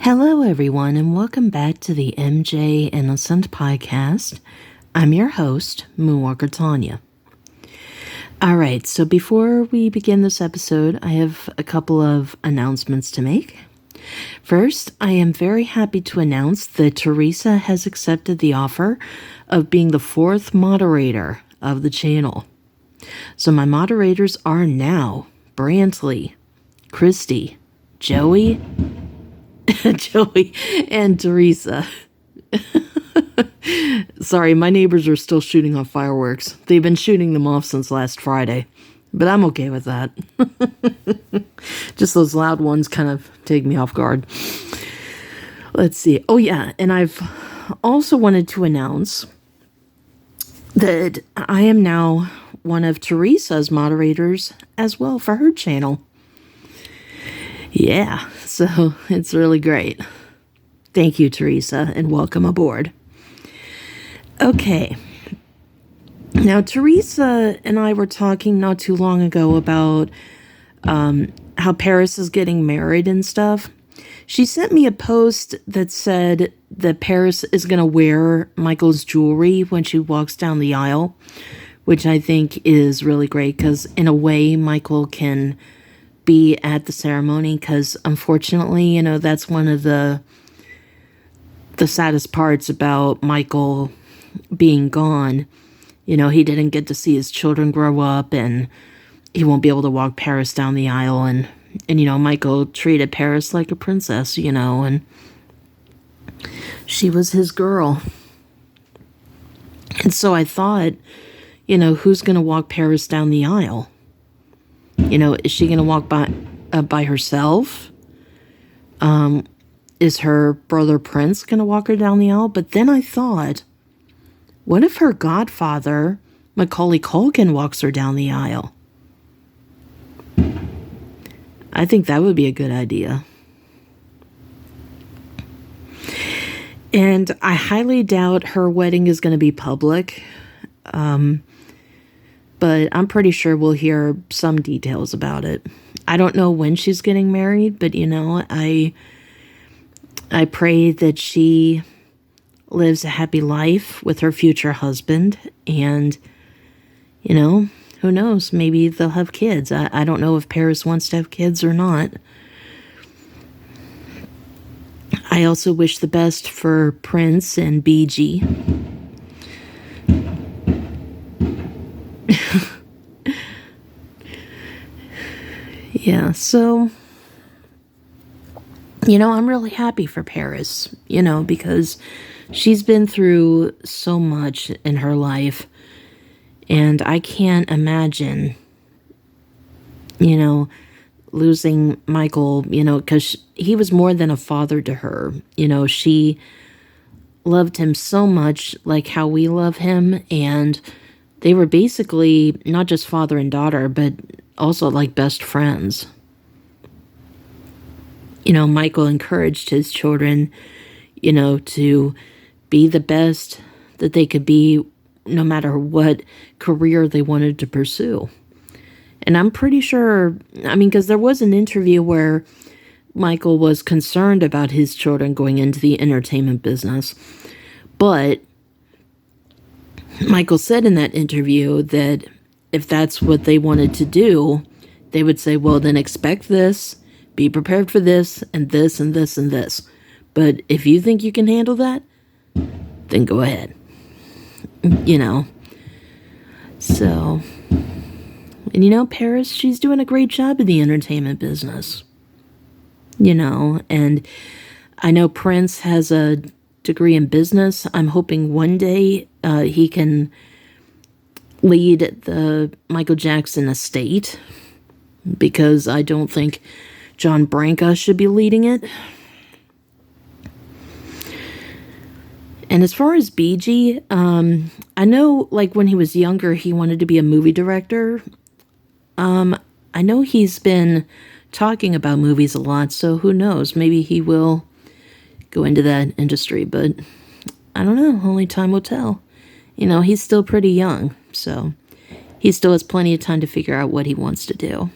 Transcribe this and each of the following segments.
Hello, everyone, and welcome back to the MJ Innocent podcast. I'm your host, Moonwalker Tanya. All right, so before we begin this episode, I have a couple of announcements to make. First, I am very happy to announce that Teresa has accepted the offer of being the fourth moderator of the channel. So my moderators are now Brantley, Christy, Joey, and Teresa. Sorry, my neighbors are still shooting off fireworks. They've been shooting them off since last Friday, but I'm okay with that. Just those loud ones kind of take me off guard. Let's see. Oh yeah, and I've also wanted to announce that I am now one of Teresa's moderators as well for her channel. Yeah, so it's really great. Thank you, Teresa, and welcome aboard. Okay. Now, Teresa and I were talking not too long ago about how Paris is getting married and stuff. She sent me a post that said that Paris is going to wear Michael's jewelry when she walks down the aisle, which I think is really great because in a way Michael can be at the ceremony because unfortunately, that's one of the saddest parts about Michael being gone. He didn't get to see his children grow up and he won't be able to walk Paris down the aisle and Michael treated Paris like a princess, and she was his girl. And so I thought, who's going to walk Paris down the aisle? Is she going to walk by herself? Is her brother Prince going to walk her down the aisle? But then I thought, what if her godfather, Macaulay Culkin, walks her down the aisle? I think that would be a good idea. And I highly doubt her wedding is going to be public. But I'm pretty sure we'll hear some details about it. I don't know when she's getting married, but I pray that she lives a happy life with her future husband. And, who knows? Maybe they'll have kids. I don't know if Paris wants to have kids or not. I also wish the best for Prince and BG. Yeah, so, I'm really happy for Paris, because she's been through so much in her life, and I can't imagine, losing Michael, because he was more than a father to her. She loved him so much like how we love him, and they were basically not just father and daughter, but also like best friends. Michael encouraged his children, to be the best that they could be no matter what career they wanted to pursue. And I'm pretty sure, because there was an interview where Michael was concerned about his children going into the entertainment business. But Michael said in that interview that if that's what they wanted to do, they would say, well, then expect this, be prepared for this, and this, and this, and this. But if you think you can handle that, then go ahead. So, and Paris, she's doing a great job in the entertainment business. And I know Prince has a degree in business. I'm hoping one day he can lead the Michael Jackson estate, because I don't think John Branca should be leading it. And as far as BG, I know when he was younger, he wanted to be a movie director. I know he's been talking about movies a lot, so who knows? Maybe he will go into that industry, but I don't know. Only time will tell. He's still pretty young, so he still has plenty of time to figure out what he wants to do.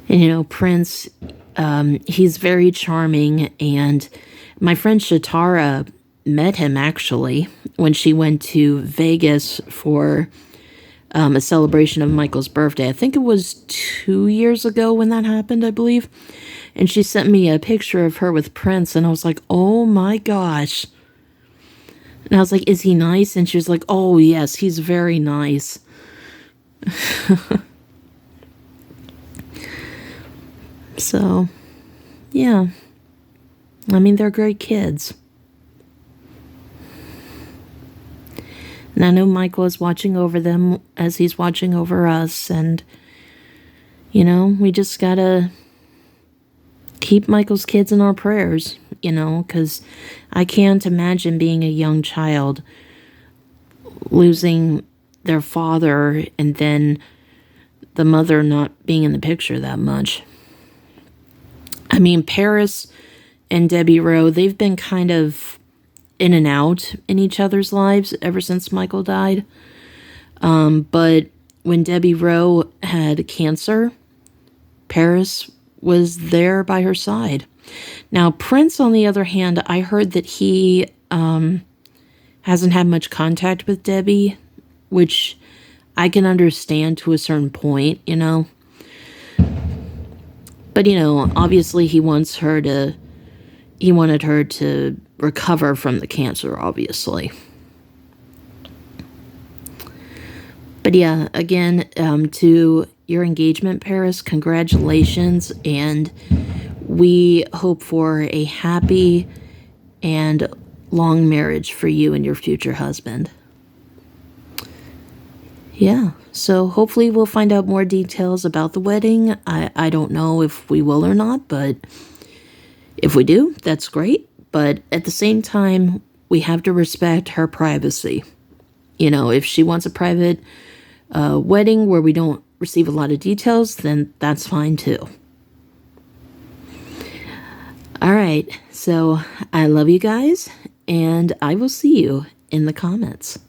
And, Prince, He's very charming, and my friend Shatara met him actually when she went to Vegas for a celebration of Michael's birthday. I think it was 2 years ago when that happened, I believe. And she sent me a picture of her with Prince, and I was like, oh my gosh. And I was like, is he nice? And she was like, oh yes, he's very nice. So, yeah. I mean, they're great kids. And I know Michael is watching over them as he's watching over us. And, we just gotta keep Michael's kids in our prayers, because I can't imagine being a young child losing their father and then the mother not being in the picture that much. I mean, Paris and Debbie Rowe, they've been kind of in and out in each other's lives ever since Michael died. But when Debbie Rowe had cancer, Paris was there by her side. Now, Prince, on the other hand, I heard that he hasn't had much contact with Debbie, which I can understand to a certain point, But, obviously he wanted her to recover from the cancer, obviously. But yeah, again, to your engagement, Paris, congratulations. And we hope for a happy and long marriage for you and your future husband. Yeah, so hopefully we'll find out more details about the wedding. I don't know if we will or not, but if we do, that's great. But at the same time, we have to respect her privacy. If she wants a private wedding where we don't receive a lot of details, then that's fine too. All right, so I love you guys, and I will see you in the comments.